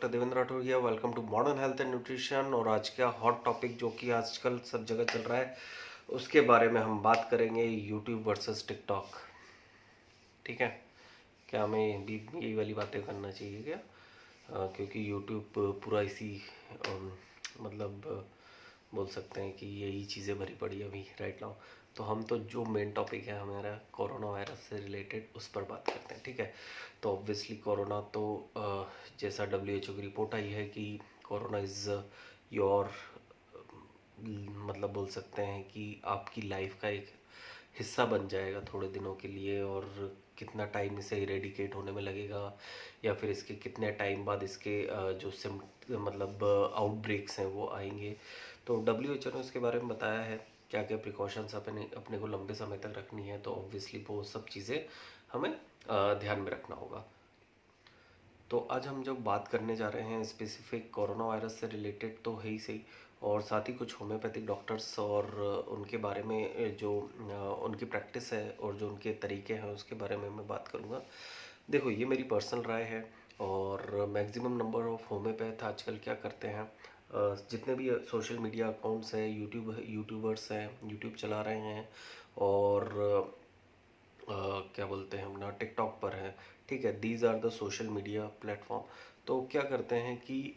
Doctor Devendra Rathore here. Welcome to modern health and nutrition. और आज का हॉट टॉपिक जो कि आजकल सब जगह चल रहा है उसके बारे में हम बात करेंगे, यूट्यूब वर्सेस टिकटॉक। ठीक है, क्या हमें भी यही वाली बातें करना चाहिए क्या? क्योंकि यूट्यूब पूरा इसी मतलब बोल सकते हैं कि यही चीज़ें भरी पड़ी है अभी राइट नाउ। तो हम तो जो मेन टॉपिक है हमारा कोरोना वायरस से रिलेटेड उस पर बात करते हैं। ठीक है, तो ऑब्वियसली कोरोना तो जैसा WHO की रिपोर्ट आई है कि कोरोना इज़ योर मतलब बोल सकते हैं कि आपकी लाइफ का एक हिस्सा बन जाएगा थोड़े दिनों के लिए। और कितना टाइम इसे इरेडिकेट होने में लगेगा या फिर इसके कितने टाइम बाद इसके जो सिम मतलब आउटब्रेक्स हैं वो आएंगे। तो WHO ने उसके बारे में बताया है क्या क्या प्रिकॉशंस अपने अपने को लंबे समय तक रखनी है। तो ऑब्वियसली वो सब चीज़ें हमें ध्यान में रखना होगा। तो आज हम जब बात करने जा रहे हैं स्पेसिफिक कोरोना वायरस से रिलेटेड तो है ही सही, और साथ ही कुछ होम्योपैथिक डॉक्टर्स और उनके बारे में जो उनकी प्रैक्टिस है और जो उनके तरीके हैं उसके बारे में मैं बात करूँगा। देखो, ये मेरी पर्सनल राय है। और मैक्सिमम नंबर ऑफ होम्योपैथ आजकल क्या करते हैं, जितने भी सोशल मीडिया अकाउंट्स हैं, यूट्यूबर्स हैं, यूट्यूब चला रहे हैं और क्या बोलते हैं अपना टिकटॉक पर है। ठीक है, these are the social media platform. तो क्या करते हैं कि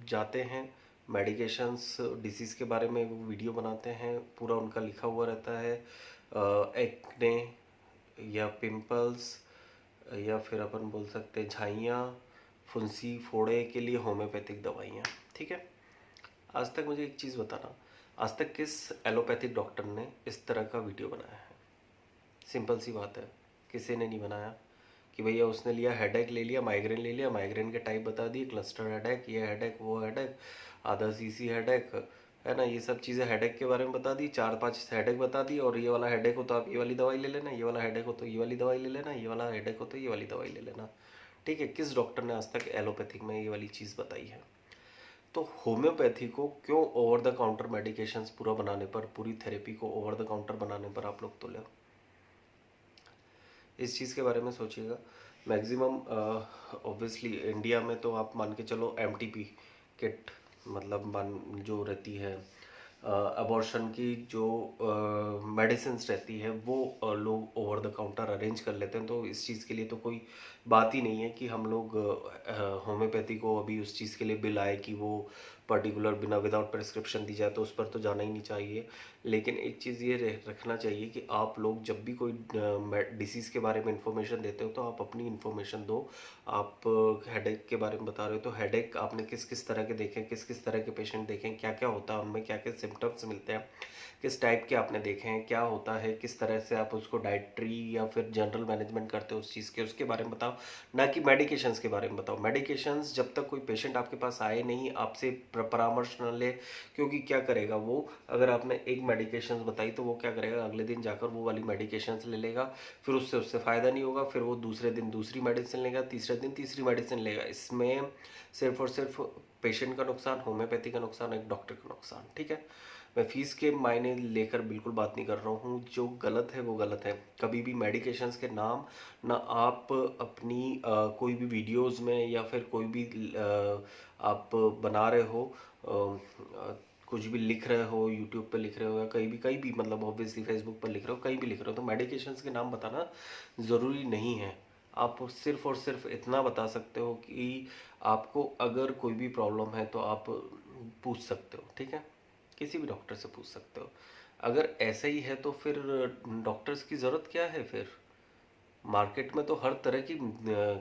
जाते हैं मेडिकेशंस डिसीज़ के बारे में वो वीडियो बनाते हैं, पूरा उनका लिखा हुआ रहता है। एक्ने या पिंपल्स या फिर अपन बोल सकते हैं झाइयाँ, फुंसी, फोड़े के लिए होम्योपैथिक दवाइयाँ। ठीक है, आज तक मुझे एक चीज़ बताना, आज तक किस एलोपैथिक डॉक्टर ने इस तरह का वीडियो बनाया है? सिंपल सी बात है, किसी ने नहीं बनाया। कि भैया उसने लिया हेडेक, ले लिया माइग्रेन, ले लिया माइग्रेन के टाइप बता दिए, क्लस्टर हेडेक, ये हेडेक, वो हेडेक, आधा सीसी हेडेक, है ना, ये सब चीज़ें हेडेक के बारे में बता दी, 4-5 हेडेक बता दी। और ये वाला हेडेक हो तो आप ये वाली दवाई ले लेना, ये वाला हेडेक हो तो ये वाली दवाई ले लेना, ये वाला हेडेक हो तो ये वाली दवाई ले लेना। ठीक है, किस डॉक्टर ने आज तक एलोपैथिक में ये वाली चीज़ बताई है? तो होम्योपैथी को क्यों ओवर द काउंटर मेडिकेशंस पूरा बनाने पर, पूरी थेरेपी को ओवर द काउंटर बनाने पर आप लोग तुले? इस चीज़ के बारे में सोचिएगा। मैक्सिमम ऑब्वियसली इंडिया में तो आप मान के चलो एमटीपी किट मतलब मान जो रहती है अबॉर्शन की जो मेडिसिन्स रहती है वो लोग ओवर द काउंटर अरेंज कर लेते हैं। तो इस चीज़ के लिए तो कोई बात ही नहीं है कि हम लोग होम्योपैथी को अभी उस चीज़ के लिए बिल आए कि वो पर्टिकुलर बिना विदाउट प्रिस्क्रिप्शन दी जाए, तो उस पर तो जाना ही नहीं चाहिए। लेकिन एक चीज़ ये रखना चाहिए कि आप लोग जब भी कोई डिसीज़ के बारे में इंफॉर्मेशन देते हो तो आप अपनी इंफॉर्मेशन दो। आप हेडेक के बारे में बता रहे हो तो हेडेक आपने किस किस तरह के देखे, किस किस तरह के पेशेंट देखें, क्या क्या होता है उनमें, क्या क्या सिम्टम्स मिलते हैं, किस टाइप के आपने देखे हैं, क्या होता है, किस तरह से आप उसको डाइट्री या फिर जनरल मैनेजमेंट करते हो उस चीज़ के, उसके बारे में बताओ। ना कि मेडिकेशंस के बारे में बताओ। मेडिकेशंस जब तक कोई पेशेंट आपके पास आए नहीं, आपसे परामर्श न ले, क्योंकि क्या करेगा वो, अगर आपने एक मेडिकेशंस बताई तो वो क्या करेगा, अगले दिन जाकर वो वाली मेडिकेशंस ले लेगा, फिर उससे उससे फ़ायदा नहीं होगा, फिर वो दूसरे दिन दूसरी मेडिसिन लेगा, तीसरे दिन तीसरी मेडिसिन लेगा। इसमें सिर्फ और सिर्फ पेशेंट का नुकसान, होम्योपैथी का नुकसान, एक डॉक्टर का नुकसान। ठीक है, मैं फीस के मायने लेकर बिल्कुल बात नहीं कर रहा हूँ, जो गलत है वो गलत है। कभी भी मेडिकेशंस के नाम ना आप अपनी कोई भी वीडियोस में या फिर कोई भी आप बना रहे हो, कुछ भी लिख रहे हो, यूट्यूब पे लिख रहे हो या कहीं भी मतलब ऑब्वियसली फेसबुक पर लिख रहे हो, कहीं भी लिख रहे हो, तो मेडिकेशंस के नाम बताना ज़रूरी नहीं है। आप सिर्फ और सिर्फ इतना बता सकते हो कि आपको अगर कोई भी प्रॉब्लम है तो आप पूछ सकते हो। ठीक है, किसी भी डॉक्टर से पूछ सकते हो। अगर ऐसा ही है तो फिर डॉक्टर्स की ज़रूरत क्या है फिर? मार्केट में तो हर तरह की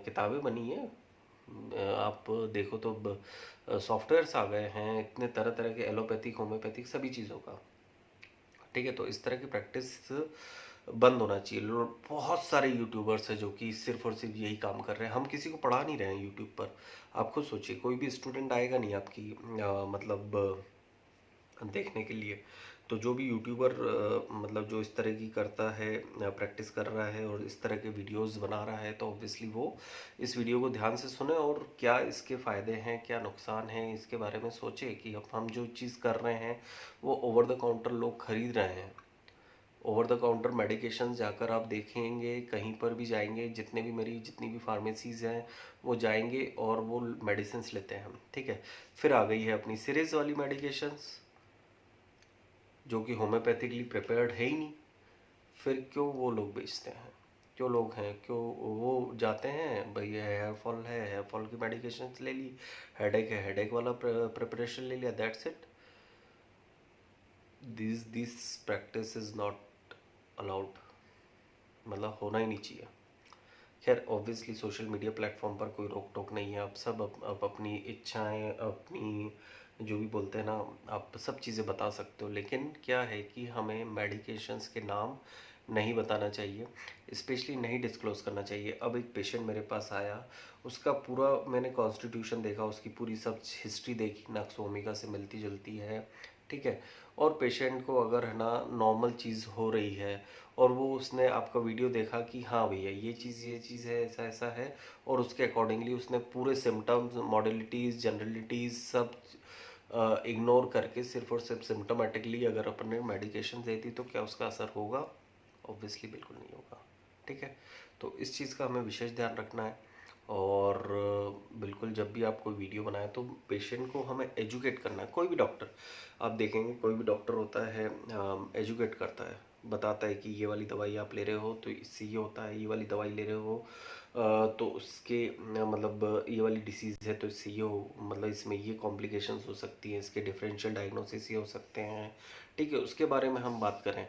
किताबें बनी है। आप देखो तो सॉफ्टवेयर्स आ गए हैं इतने तरह तरह के, एलोपैथिक, होम्योपैथिक, सभी चीज़ों का। ठीक है, तो इस तरह की प्रैक्टिस बंद होना चाहिए। बहुत सारे यूट्यूबर्स हैं जो कि सिर्फ और सिर्फ यही काम कर रहे हैं। हम किसी को पढ़ा नहीं रहे हैं यूट्यूब पर। आप खुद सोचिए, कोई भी स्टूडेंट आएगा नहीं आपकी मतलब देखने के लिए। तो जो भी यूट्यूबर मतलब जो इस तरह की करता है, प्रैक्टिस कर रहा है और इस तरह के वीडियोस बना रहा है, तो ऑब्वियसली वो इस वीडियो को ध्यान से सुने और क्या इसके फ़ायदे हैं, क्या नुकसान हैं, इसके बारे में सोचे कि अब हम जो चीज़ कर रहे हैं वो ओवर द काउंटर लोग खरीद रहे हैं। ओवर द काउंटर मेडिकेशन जाकर आप देखेंगे, कहीं पर भी जाएंगे, जितनी भी फार्मेसीज़ हैं वो जाएंगे और वो मेडिसिन लेते हैं हम, ठीक है। फिर आ गई है अपनी सीरीज वाली मेडिकेशंस जो कि होम्योपैथिकली प्रिपेयर्ड है ही नहीं, फिर क्यों वो लोग बेचते हैं, क्यों लोग हैं, क्यों वो जाते हैं, भाई हेयर फॉल है, हेयर फॉल की मेडिकेशन ले ली, हेडेक है, हेडेक वाला प्रिपरेशन ले लिया, that's it. This practice is not allowed, मतलब होना ही नहीं चाहिए। खैर ऑब्वियसली सोशल मीडिया प्लेटफॉर्म पर कोई रोक टोक नहीं है, आप सब अब अपनी इच्छाएं, अपनी जो भी बोलते हैं ना, आप सब चीज़ें बता सकते हो, लेकिन क्या है कि हमें मेडिकेशंस के नाम नहीं बताना चाहिए, स्पेशली नहीं डिस्क्लोज़ करना चाहिए। अब एक पेशेंट मेरे पास आया, उसका पूरा मैंने कॉन्स्टिट्यूशन देखा, उसकी पूरी सब हिस्ट्री देखी, नक्स ओमेगा से मिलती जुलती है, ठीक है। और पेशेंट को अगर है ना नॉर्मल चीज़ हो रही है और वो उसने आपका वीडियो देखा कि हाँ भैया ये चीज़ है, ऐसा ऐसा है, और उसके अकॉर्डिंगली उसने पूरे सिम्टम्स, मॉडलिटीज़, जनरलिटीज़ सब इग्नोर करके सिर्फ और सिर्फ सिम्टोमेटिकली अगर अपने मेडिकेशन दे दी तो क्या उसका असर होगा? ऑब्वियसली बिल्कुल नहीं होगा, ठीक है। तो इस चीज़ का हमें विशेष ध्यान रखना है। और बिल्कुल जब भी आप कोई वीडियो बनाए तो पेशेंट को हमें एजुकेट करना है। कोई भी डॉक्टर आप देखेंगे, कोई भी डॉक्टर होता है एजुकेट करता है, बताता है कि ये वाली दवाई आप ले रहे हो तो इससे ये होता है, ये वाली दवाई ले रहे हो तो उसके मतलब ये वाली डिसीज़ है तो इससे ये हो, मतलब इसमें ये कॉम्प्लिकेशंस हो सकती हैं, इसके डिफरेंशियल डायग्नोसिस ये हो सकते हैं, ठीक है। उसके बारे में हम बात करें,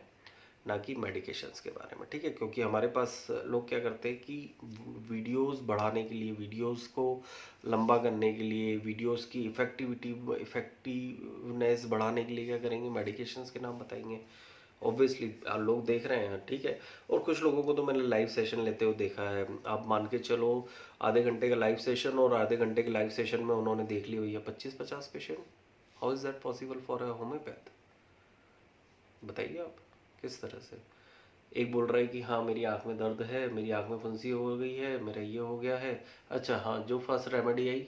ना कि मेडिकेशंस के बारे में, ठीक है। क्योंकि हमारे पास लोग क्या करते हैं कि वीडियोस बढ़ाने के लिए, वीडियोस को लंबा करने के लिए, वीडियोस की इफेक्टिवनेस बढ़ाने के लिए क्या करेंगे, मेडिकेशंस के नाम बताएंगे। ऑब्वियसली लोग देख रहे हैं, ठीक है। और कुछ लोगों को तो मैंने लाइव सेशन लेते हुए देखा है, आप मान के चलो आधे घंटे का लाइव सेशन, और आधे घंटे के लाइव सेशन में उन्होंने देख ली हुई है 25-50 patient. How is that possible for a homeopath? बताइए आप, किस तरह से? एक बोल रहा है कि हाँ मेरी आँख में दर्द है, मेरी आँख में फुंसी हो गई है, मेरा ये हो गया है, अच्छा हाँ जो फर्स्ट रेमेडी आई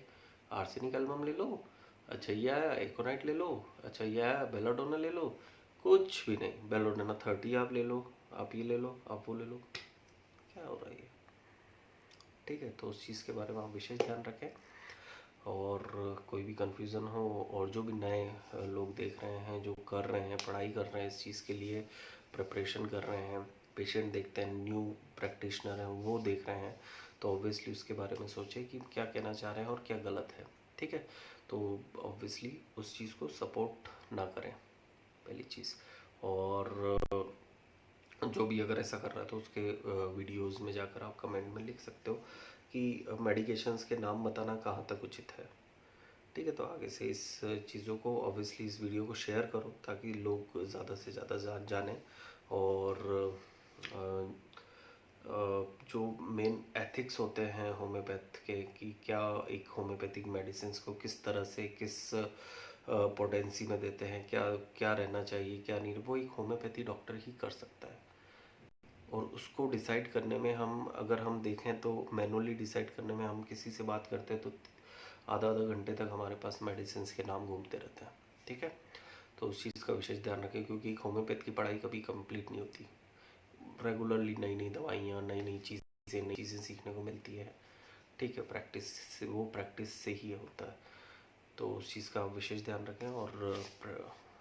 आर्सेनिक एल्बम ले लो, अच्छा ये आया एकोनाइट ले लो, अच्छा ये आया बेलाडोना ले लो। कुछ भी नहीं, बेलाडोना 30 आप ले लो, आप ये ले लो, आप वो ले लो, क्या हो रहा है ये, ठीक है। तो उस चीज़ के बारे में आप विशेष ध्यान रखें। और कोई भी कन्फ्यूज़न हो, और जो भी नए लोग देख रहे हैं, जो कर रहे हैं, पढ़ाई कर रहे हैं, इस चीज़ के लिए प्रिपरेशन कर रहे हैं, पेशेंट देखते हैं, न्यू प्रैक्टिशनर हैं वो देख रहे हैं, तो ऑब्वियसली उसके बारे में सोचें कि क्या कहना चाह रहे हैं और क्या गलत है, ठीक है। तो ऑब्वियसली उस चीज़ को सपोर्ट ना करें, पहली चीज़। और जो भी अगर ऐसा कर रहा है तो उसके वीडियोस में जाकर आप कमेंट में लिख सकते हो कि मेडिकेशंस के नाम बताना कहाँ तक उचित है, ठीक है। तो आगे से इस चीज़ों को, ऑब्वियसली इस वीडियो को शेयर करो ताकि लोग ज़्यादा से ज़्यादा जानें। और जो मेन एथिक्स होते हैं होम्योपैथ के, कि क्या एक होम्योपैथिक मेडिसिन को किस तरह से, किस पोटेंसी में देते हैं, क्या क्या रहना चाहिए, क्या नहीं, वो एक होम्योपैथी डॉक्टर ही कर सकता है। और उसको डिसाइड करने में हम, अगर हम देखें तो मैनुअली डिसाइड करने में हम किसी से बात करते हैं तो आधा आधा घंटे तक हमारे पास मेडिसिन के नाम घूमते रहते हैं, ठीक है। तो उस चीज़ का विशेष ध्यान रखें, क्योंकि एक होम्योपैथ की पढ़ाई कभी कंप्लीट नहीं होती, रेगुलरली नई नई दवाइयाँ, नई नई चीज़ें सीखने को मिलती है, ठीक है। प्रैक्टिस से, वो प्रैक्टिस से ही होता है। तो उस चीज़ का आप विशेष ध्यान रखें, और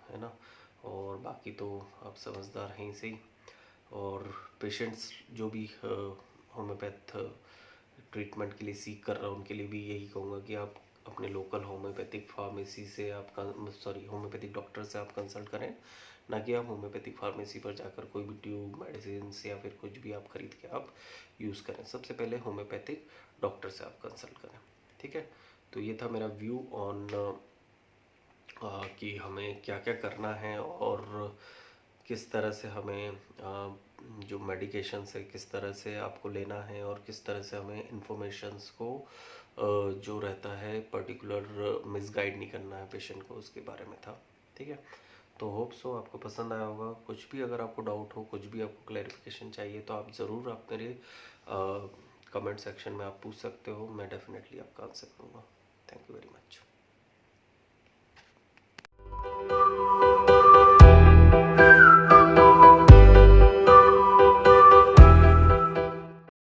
है ना। और बाकी तो आप समझदार हैं ही सही। और पेशेंट्स जो भी होम्योपैथ ट्रीटमेंट के लिए सीख कर रहा है उनके लिए भी यही कहूँगा कि आप अपने लोकल होम्योपैथिक फार्मेसी से आप, सॉरी होम्योपैथिक डॉक्टर से आप कंसल्ट करें, ना कि आप होम्योपैथिक फार्मेसी पर जाकर कोई भी ट्यूब, मेडिसिन या फिर कुछ भी आप खरीद के आप यूज़ करें। सबसे पहले होम्योपैथिक डॉक्टर से आप कंसल्ट करें, ठीक है। तो ये था मेरा व्यू ऑन कि हमें क्या क्या करना है, और किस तरह से हमें जो मेडिकेशंस है किस तरह से आपको लेना है, और किस तरह से हमें इन्फॉर्मेशंस को जो रहता है पर्टिकुलर मिसगाइड नहीं करना है पेशेंट को, उसके बारे में था, ठीक है। तो होप सो आपको पसंद आया होगा। कुछ भी अगर आपको डाउट हो, कुछ भी आपको क्लैरिफिकेशन चाहिए तो आप ज़रूर आप मेरे कमेंट सेक्शन में आप पूछ सकते हो, मैं डेफिनेटली आपका आंसर करूँगा। Thank you very much.